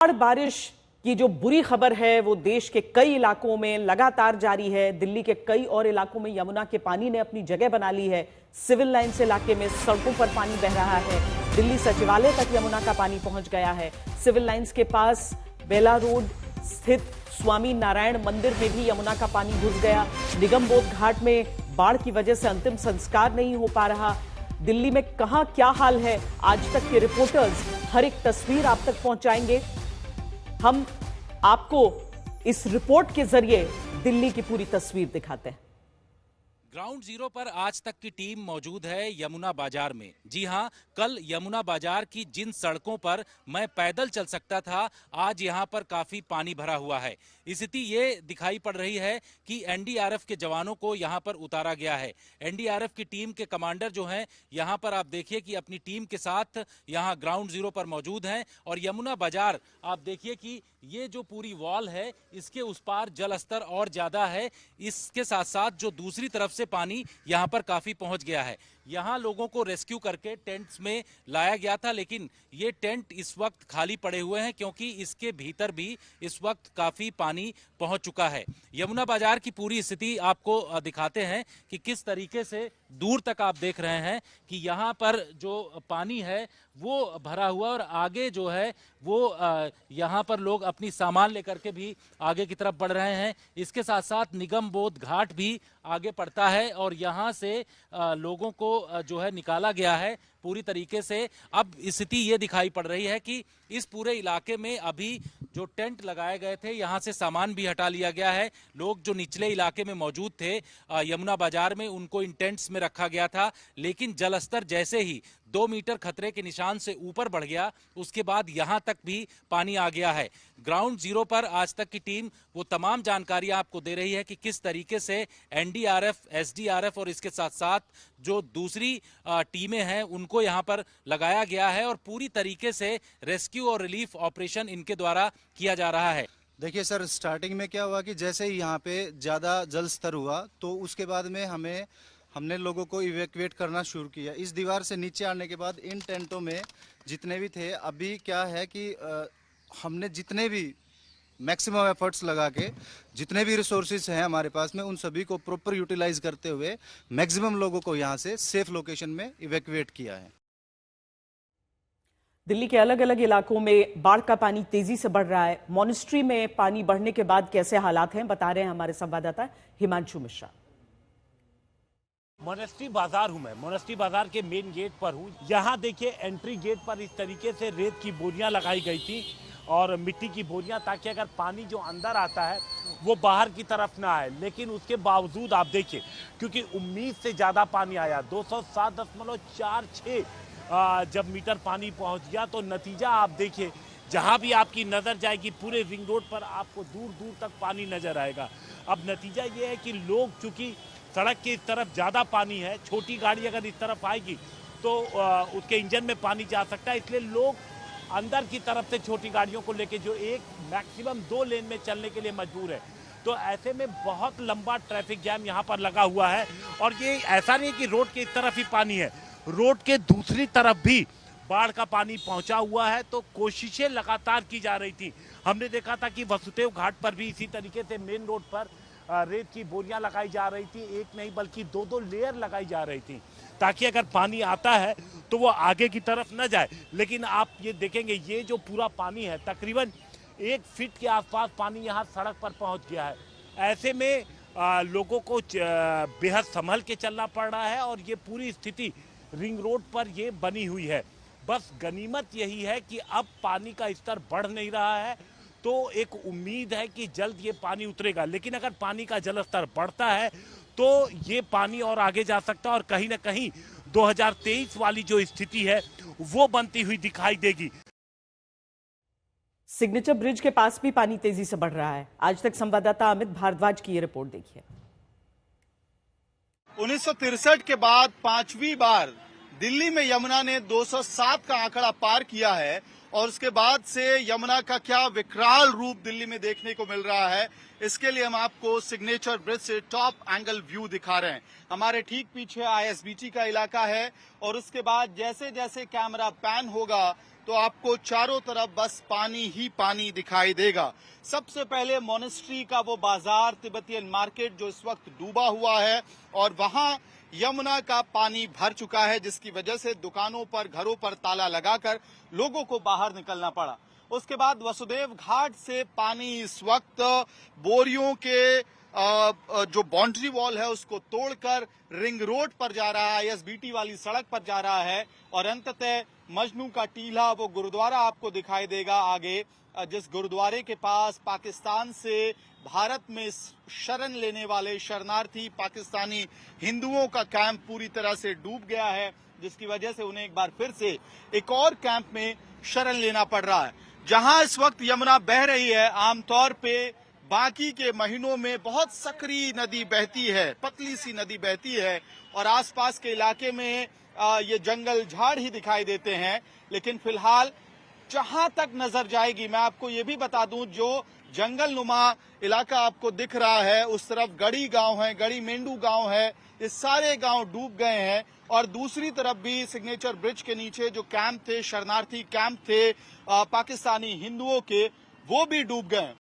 बारिश की जो बुरी खबर है वो देश के कई इलाकों में लगातार जारी है। दिल्ली के कई और इलाकों में यमुना के पानी ने अपनी जगह बना ली है। सिविल लाइन्स इलाके में सड़कों पर पानी बह रहा है। दिल्ली सचिवालय तक यमुना का पानी पहुंच गया है। सिविल लाइन्स के पास बेला रोड स्थित स्वामी नारायण मंदिर में भी यमुना का पानी घुस गया। निगमबोध घाट में बाढ़ की वजह से अंतिम संस्कार नहीं हो पा रहा। दिल्ली में कहां क्या हाल है, आज तक के रिपोर्टर्स हर एक तस्वीर आप तक पहुंचाएंगे। हम आपको इस रिपोर्ट के जरिए दिल्ली की पूरी तस्वीर दिखाते हैं। ग्राउंड जीरो पर आज तक की टीम मौजूद है यमुना बाजार में। जी हां, कल यमुना बाजार की जिन सड़कों पर मैं पैदल चल सकता था, आज यहां पर काफी पानी भरा हुआ है। स्थिति ये दिखाई पड़ रही है कि एनडीआरएफ के जवानों को यहां पर उतारा गया है। एनडीआरएफ की टीम के कमांडर जो हैं, यहां पर आप देखिए कि अपनी टीम के साथ यहां ग्राउंड जीरो पर मौजूद हैं। और यमुना बाजार आप देखिए कि ये जो पूरी वॉल है, इसके उस पार जल स्तर और ज्यादा है। इसके साथ साथ जो दूसरी तरफ से पानी यहां पर काफी पहुंच गया है। यहां लोगों को रेस्क्यू करके टेंट्स में लाया गया था, लेकिन ये टेंट इस वक्त खाली पड़े हुए हैं क्योंकि इसके भीतर भी इस वक्त काफी पानी पहुंच चुका है। यमुना बाजार की पूरी स्थिति आपको दिखाते हैं कि किस तरीके से दूर तक आप देख रहे हैं कि यहां पर जो पानी है वो भरा हुआ, और आगे जो है वो यहां पर लोग अपनी सामान लेकर के भी आगे की तरफ बढ़ रहे हैं। इसके साथ साथ निगमबोध घाट भी आगे पड़ता है और यहां से लोगों को जो है निकाला गया है पूरी तरीके से। अब स्थिति ये दिखाई पड़ रही है कि इस पूरे इलाके में अभी जो टेंट लगाए गए थे, यहां से सामान भी हटा लिया गया है। लोग जो निचले इलाके में मौजूद थे यमुना बाजार में, उनको इन टेंट्स में रखा गया था। लेकिन जलस्तर जैसे ही 2 मीटर खतरे के निशान से ऊपर बढ़ गया, उसके बाद यहां तक भी पानी आ गया है। ग्राउंड जीरो पर आज तक की टीम वो तमाम जानकारी आपको दे रही है कि किस तरीके से एनडीआरएफ, एसडीआरएफ और इसके साथ साथ जो दूसरी टीमें हैं उनको यहां पर लगाया गया है और पूरी तरीके से रेस्क्यू और रिलीफ ऑपरेशन इनके द्वारा किया जा रहा है। देखिए सर, स्टार्टिंग में क्या हुआ कि जैसे ही यहाँ पे ज़्यादा जल स्तर हुआ तो उसके बाद में हमने लोगों को इवैक्यूएट करना शुरू किया। इस दीवार से नीचे आने के बाद इन टेंटों में जितने भी थे, अभी क्या है कि हमने जितने भी मैक्सिमम एफर्ट्स लगा के जितने भी रिसोर्सेज हैं हमारे पास में, उन सभी को प्रॉपर यूटिलाइज करते हुए मैक्सिमम लोगों को यहाँ से सेफ लोकेशन में इवैक्यूएट किया है। दिल्ली के अलग अलग इलाकों में बाढ़ का पानी तेजी से बढ़ रहा है। मॉनेस्ट्री में पानी बढ़ने के बाद कैसे हालात हैं, बता रहे हैं हमारे संवाददाता हिमांशु मिश्रा। मोनेस्ट्री बाजार हूं मैं, मोनेस्ट्री बाजार के मेन गेट पर हूं। यहाँ देखिए एंट्री गेट पर इस तरीके से रेत की बोरियां लगाई गई थी और मिट्टी की बोरियां, ताकि अगर पानी जो अंदर आता है वो बाहर की तरफ ना आए। लेकिन उसके बावजूद आप देखिए, क्योंकि उम्मीद से ज़्यादा पानी आया, 207.46 जब मीटर पानी पहुंच गया, तो नतीजा आप देखिए, जहां भी आपकी नज़र जाएगी पूरे रिंग रोड पर आपको दूर दूर तक पानी नजर आएगा। अब नतीजा ये है कि लोग, चूंकि सड़क की इस तरफ ज़्यादा पानी है, छोटी गाड़ी अगर इस तरफ आएगी तो उसके इंजन में पानी जा सकता है, इसलिए लोग अंदर की तरफ से छोटी गाड़ियों को लेके जो एक मैक्सिमम 2 लेन में चलने के लिए मजबूर है। तो ऐसे में बहुत लंबा ट्रैफिक जैम यहाँ पर लगा हुआ है। और ये ऐसा नहीं कि रोड के इस तरफ ही पानी है, रोड के दूसरी तरफ भी बाढ़ का पानी पहुंचा हुआ है। तो कोशिशें लगातार की जा रही थी। हमने देखा था कि वसुदेव घाट पर भी इसी तरीके से मेन रोड पर रेत की बोरियां लगाई जा रही थी, एक नहीं बल्कि 2-2 लेयर लगाई जा रही थी, ताकि अगर पानी आता है तो वो आगे की तरफ न जाए। लेकिन आप ये देखेंगे, ये जो पूरा पानी है, तकरीबन 1 फीट के आसपास पानी यहाँ सड़क पर पहुँच गया है। ऐसे में लोगों को बेहद संभल के चलना पड़ रहा है और ये पूरी स्थिति रिंग रोड पर ये बनी हुई है। बस गनीमत यही है कि अब पानी का स्तर बढ़ नहीं रहा है, तो एक उम्मीद है कि जल्द ये पानी उतरेगा। लेकिन अगर पानी का जल स्तर बढ़ता है तो ये पानी और आगे जा सकता है और कहीं ना कहीं 2023 वाली जो स्थिति है वो बनती हुई दिखाई देगी। सिग्नेचर ब्रिज के पास भी पानी तेजी से बढ़ रहा है। आज तक संवाददाता अमित भारद्वाज की ये रिपोर्ट देखिए। 1963 के बाद 5वीं बार दिल्ली में यमुना ने 207 का आंकड़ा पार किया है और उसके बाद से यमुना का क्या विकराल रूप दिल्ली में देखने को मिल रहा है, इसके लिए हम आपको सिग्नेचर ब्रिज से टॉप एंगल व्यू दिखा रहे हैं। हमारे ठीक पीछे आईएसबीटी का इलाका है और उसके बाद जैसे जैसे कैमरा पैन होगा तो आपको चारों तरफ बस पानी ही पानी दिखाई देगा। सबसे पहले मोनेस्ट्री का वो बाजार तिब्बतियन मार्केट जो इस वक्त डूबा हुआ है और वहां यमुना का पानी भर चुका है, जिसकी वजह से दुकानों पर, घरों पर ताला लगाकर लोगों को बाहर निकलना पड़ा। उसके बाद वसुदेव घाट से पानी इस वक्त बोरियों के जो बाउंड्री वॉल है उसको तोड़कर रिंग रोड पर जा रहा है, ISBT वाली सड़क पर जा रहा है और अंततः मजनू का टीला, वो गुरुद्वारा आपको दिखाई देगा आगे, जिस गुरुद्वारे के पास पाकिस्तान से भारत में शरण लेने वाले शरणार्थी पाकिस्तानी हिंदुओं का कैंप पूरी तरह से डूब गया है, जिसकी वजह से उन्हें एक बार फिर से एक और कैंप में शरण लेना पड़ रहा है। जहां इस वक्त यमुना बह रही है, आमतौर पे बाकी के महीनों में बहुत सकरी नदी बहती है, पतली सी नदी बहती है और आसपास के इलाके में ये जंगल झाड़ ही दिखाई देते हैं। लेकिन फिलहाल जहां तक नजर जाएगी, मैं आपको ये भी बता दूं, जो जंगल नुमा इलाका आपको दिख रहा है उस तरफ गढ़ी गांव है, गढ़ी मेंढू गांव है, ये सारे गांव डूब गए हैं और दूसरी तरफ भी सिग्नेचर ब्रिज के नीचे जो कैंप थे, शरणार्थी कैंप थे पाकिस्तानी हिंदुओं के, वो भी डूब गए।